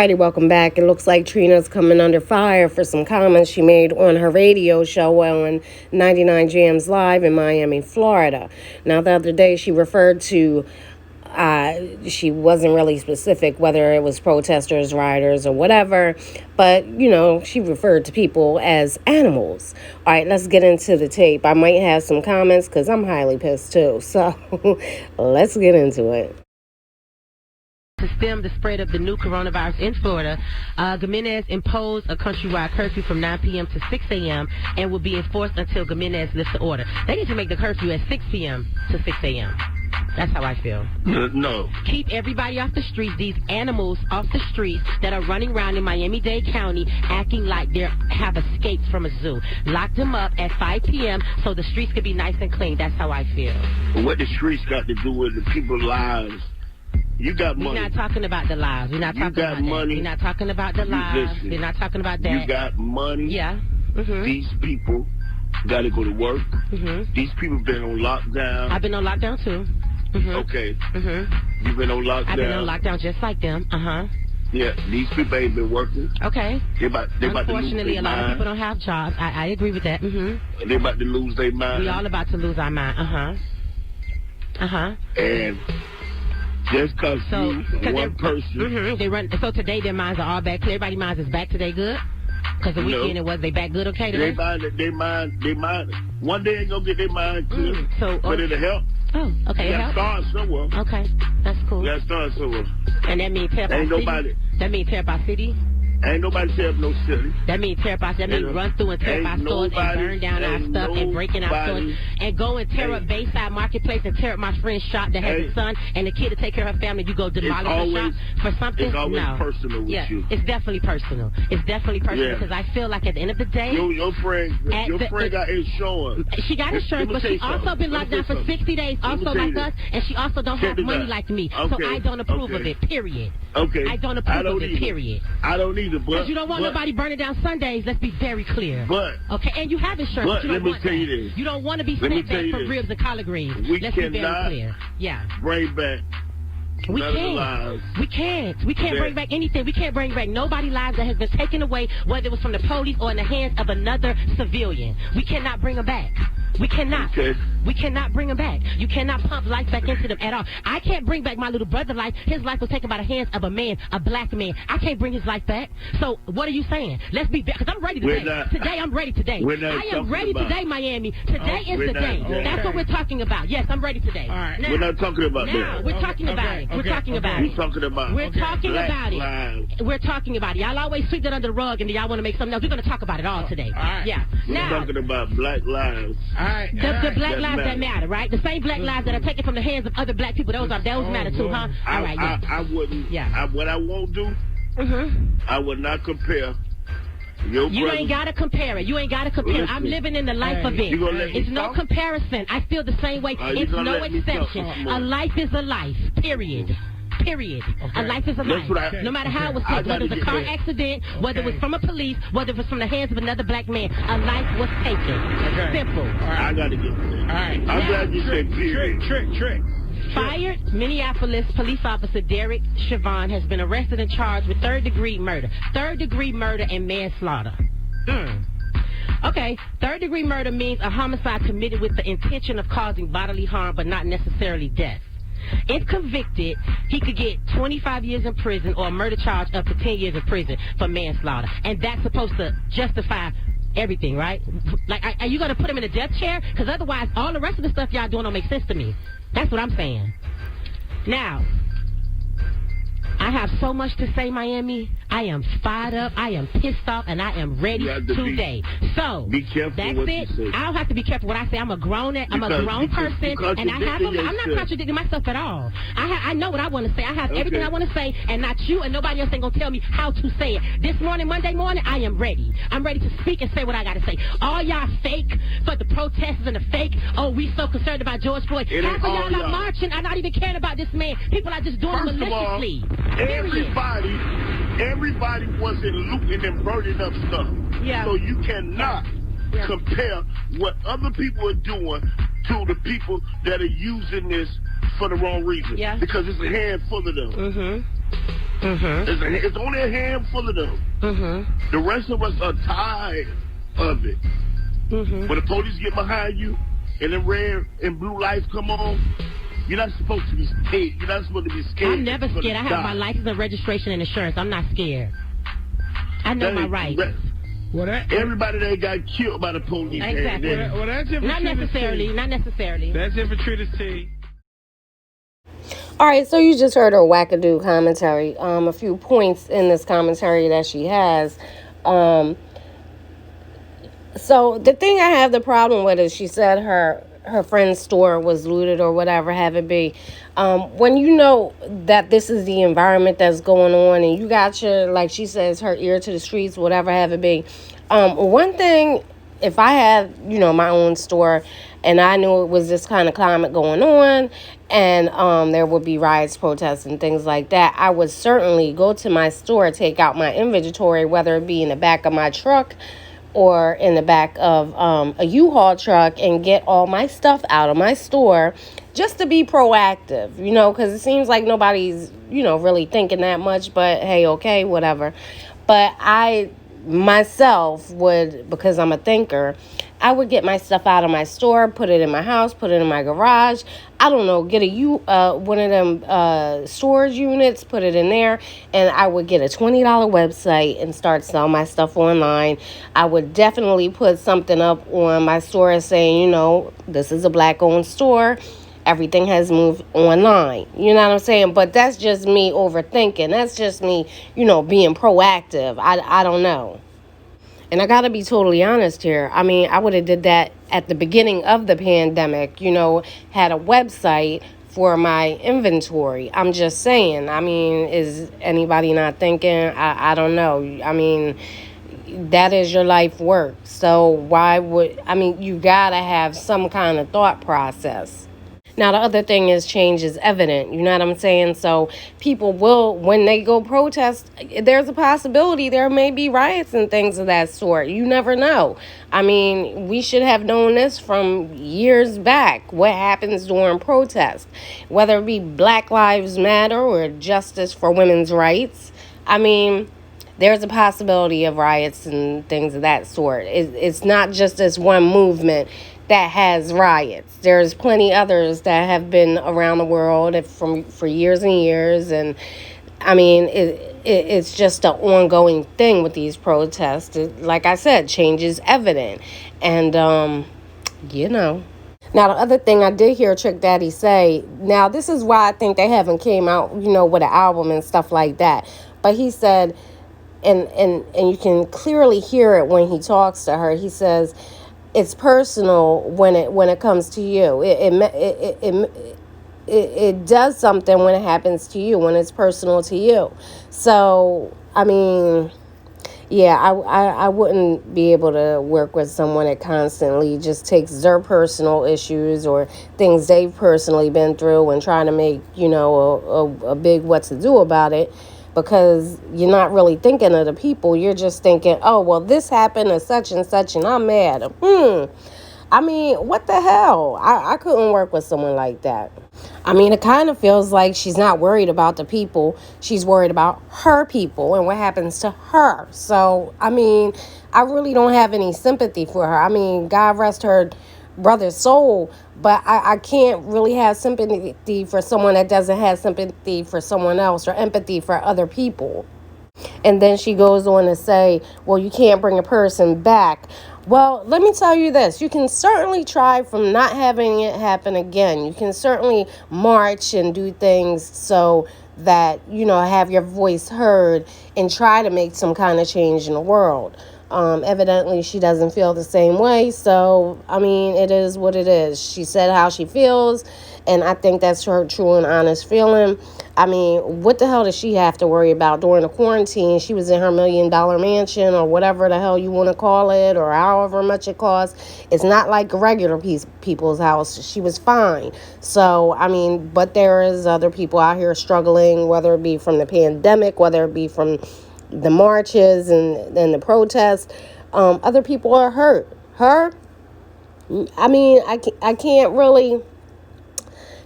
Alrighty, welcome back. It looks like Trina's coming under fire for some comments she made on her radio show on 99 Jams Live in Miami, Florida. Now, the other day she referred to, she wasn't really specific whether it was protesters, rioters, or whatever, but, she referred to people as animals. All right, let's get into the tape. I might have some comments because I'm highly pissed too, so let's get into it. To stem the spread of the new coronavirus in Florida, Gimenez imposed a countrywide curfew from 9 p.m. to 6 a.m. and will be enforced until Gimenez lifts the order. They need to make the curfew at 6 p.m. to 6 a.m. That's how I feel. No. Keep everybody off the streets, these animals off the streets that are running around in Miami-Dade County acting like they have escaped from a zoo. Lock them up at 5 p.m. so the streets can be nice and clean. That's how I feel. What the streets got to do with the people's lives? You got money. We're not talking about the lives. We're not talking about money. That. We're not talking about the lives. Listen, we're not talking about that. You got money. Yeah. Mm-hmm. These people got to go to work. Mm-hmm. These people been on lockdown. I've been on lockdown too. Mm-hmm. Okay. Mm-hmm. You've been on lockdown. I've been on lockdown just like them. Uh-huh. Yeah, these people ain't been working. Okay. They about Unfortunately, to lose a lot of people don't have jobs. I agree with that. Mm-hmm. They about to lose their mind. We all about to lose our mind. Uh-huh. Uh-huh. And just because one person... They run. So today their minds are all back clear. Everybody's minds is back today good? Because the weekend it was they back good okay today? They mind. One day ain't going to get their mind clear. But it'll help. Oh, okay. You got to start somewhere. Okay, that's cool. You got to start somewhere. And that means tear up our city? That means tear up our city? Ain't nobody tear up no city. That means tear up our city. That means run through and tear up our stores and burn down our stuff and break in our stores and go and tear up Bayside Marketplace and tear up my friend's shop that has a son and the kid to take care of her family. You go demolish the shop for something? It's always personal with you. It's definitely personal. It's definitely personal because I feel like at the end of the day... Your friend got insurance. She got insurance, but she also been locked down for 60 days, also like us, and she also don't have money like me. So I don't approve of it, period. Okay. I don't approve of it, period. I don't either, but... Because you don't want nobody burning down Sundays, let's be very clear. But... Okay, and you have insurance, but you don't want that. You don't want to be sent back for ribs and collard greens. Let's be very clear. Yeah. Bring back... We can't bring back anything. We can't bring back nobody's lives that has been taken away, whether it was from the police or in the hands of another civilian. We cannot bring them back. We cannot. Okay. We cannot bring them back. You cannot pump life back into them at all. I can't bring back my little brother's life. His life was taken by the hands of a man, a black man. I can't bring his life back. So what are you saying? Let's be back. Because I'm ready today. Today, I'm ready today. I am ready today, Miami. Today is the day. That's what we're talking about. Yes, I'm ready today. All right. Now, we're not talking about that. We're talking about it. We're talking about it. We're talking about it. We're talking about it. Y'all always sweep that under the rug and then y'all want to make something else. We're going to talk about it all today. All right. Yeah. We're talking about black lives. All right. The black lives that matter, right? The same black lives that are taken from the hands of other black people. Those matter too, huh? All right. Yeah. I wouldn't. Yeah. What I won't do. I would not compare. You ain't got to compare it. You ain't got to compare it. I'm living in the life of it. It's no comparison. I feel the same way. It's no exception. A life is a life, period. Period. A life is a life. No matter how it was taken, whether it was a car accident, whether it was from a police, whether it was from the hands of another black man, a life was taken. Simple. I got to get there. All right. I'm glad you said period. Trick. Fired Minneapolis police officer Derek Chauvin has been arrested and charged with third-degree murder. Third-degree murder and manslaughter. Okay, third-degree murder means a homicide committed with the intention of causing bodily harm but not necessarily death. If convicted, he could get 25 years in prison or a murder charge up to 10 years in prison for manslaughter. And that's supposed to justify everything, right? Like, are you going to put him in a death chair? Because otherwise, all the rest of the stuff y'all doing don't make sense to me. That's what I'm saying. Now, I have so much to say, Miami. I am fired up. I am pissed off, and I am ready today. So be careful that's what it. You say. I don't have to be careful what I say. I'm a grown person, and I'm not contradicting myself at all. I know what I want to say. I have everything I want to say, and not you, and nobody else ain't gonna tell me how to say it. This morning, Monday morning, I am ready. I'm ready to speak and say what I gotta say. All y'all fake for the protesters and the fake. Oh, we so concerned about George Floyd. Half of y'all not marching. I'm not even caring about this man. People are just doing it maliciously. Everybody wasn't looting and burning up stuff. Yeah. So you cannot compare what other people are doing to the people that are using this for the wrong reason. Yeah. Because it's a handful of them. It's only a handful of them. The rest of us are tired of it. When the police get behind you and the red and blue lights come on, you're not supposed to be scared. You're not supposed to be scared. I'm never scared. I have my license and registration and insurance. I'm not scared. I know my rights. Everybody that got killed by the police. Exactly. Well, that's it for Not necessarily. Not necessarily. That's it for Trina's tea. All right, so you just heard her wackadoo commentary. A few points in this commentary that she has. So the thing I have the problem with is she said her friend's store was looted or whatever have it be. When you know that this is the environment that's going on and you got your, like she says, her ear to the streets, whatever have it be. One thing, if I had, my own store and I knew it was this kind of climate going on and there would be riots, protests, and things like that, I would certainly go to my store, take out my inventory, whether it be in the back of my truck or in the back of a U-Haul truck, and get all my stuff out of my store just to be proactive, because it seems like nobody's, really thinking that much, but hey, okay, whatever. But I myself would, because I'm a thinker, I would get my stuff out of my store, put it in my house, put it in my garage. I don't know, get one of them storage units, put it in there, and I would get a $20 website and start selling my stuff online. I would definitely put something up on my store saying, this is a black-owned store. Everything has moved online. You know what I'm saying? But that's just me overthinking. That's just me, being proactive. I don't know. And I got to be totally honest here. I mean, I would have did that at the beginning of the pandemic, had a website for my inventory. I'm just saying. I mean, is anybody not thinking? I don't know. I mean, that is your life work. So you got to have some kind of thought process. Now, the other thing is change is evident. You know what I'm saying? So people will, when they go protest, there's a possibility there may be riots and things of that sort. You never know. I mean, we should have known this from years back, what happens during protest, whether it be Black Lives Matter or justice for women's rights. I mean, there's a possibility of riots and things of that sort. It's not just this one movement that has riots. There's plenty others that have been around the world for years and years, and I mean it's just an ongoing thing with these protests. Like I said, change is evident, and Now the other thing I did hear Trick Daddy say. Now this is why I think they haven't came out, with an album and stuff like that. But he said, and you can clearly hear it when he talks to her. He says, it's personal when it comes to you. It does something when it happens to you, when it's personal to you. So, I mean, yeah, I wouldn't be able to work with someone that constantly just takes their personal issues or things they've personally been through and trying to make, a big what to do about it. Because you're not really thinking of the people. You're just thinking, oh, well, this happened and such and I'm mad. I mean, what the hell? I couldn't work with someone like that. I mean, it kind of feels like she's not worried about the people. She's worried about her people and what happens to her. So, I mean, I really don't have any sympathy for her. I mean, God rest her brother's soul, but I can't really have sympathy for someone that doesn't have sympathy for someone else or empathy for other people. And then she goes on to say, well, you can't bring a person back. Well, let me tell you this. You can certainly try from not having it happen again. You can certainly march and do things so that, have your voice heard and try to make some kind of change in the world. Evidently, she doesn't feel the same way. So, I mean, it is what it is. She said how she feels, and I think that's her true and honest feeling. I mean, what the hell does she have to worry about during the quarantine? She was in her $1 million mansion or whatever the hell you want to call it, or however much it costs. It's not like a regular people's house. She was fine. So, I mean, but there is other people out here struggling, whether it be from the pandemic, whether it be from the marches and the protests. Other people are hurt. Her, I mean, I can't really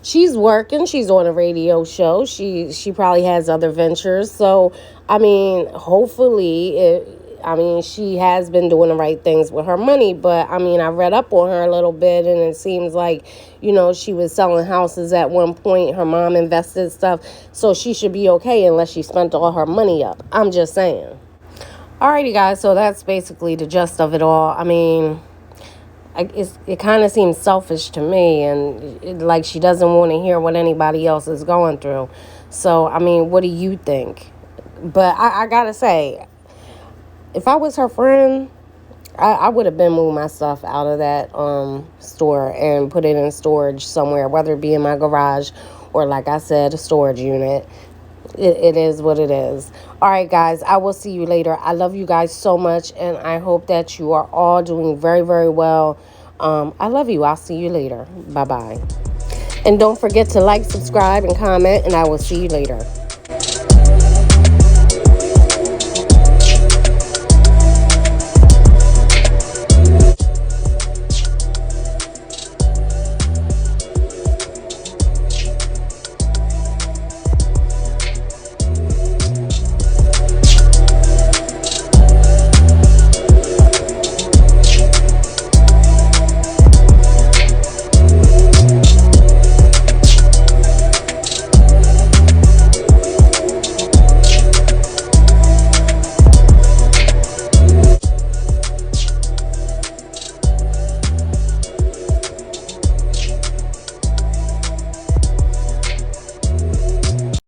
she's working. She's on a radio show. She probably has other ventures. So, I mean, hopefully, she has been doing the right things with her money. But, I mean, I read up on her a little bit, and it seems like, she was selling houses at one point. Her mom invested stuff. So she should be okay unless she spent all her money up. I'm just saying. Alrighty, guys. So that's basically the gist of it all. I mean, it kind of seems selfish to me, and like she doesn't want to hear what anybody else is going through. So, I mean, what do you think? But I gotta say, if I was her friend, I would have been moved my stuff out of that store and put it in storage somewhere, whether it be in my garage or, like I said, a storage unit. It is what it is. All right, guys, I will see you later. I love you guys so much, and I hope that you are all doing very, very well. I love you. I'll see you later. Bye-bye. And don't forget to like, subscribe, and comment, and I will see you later.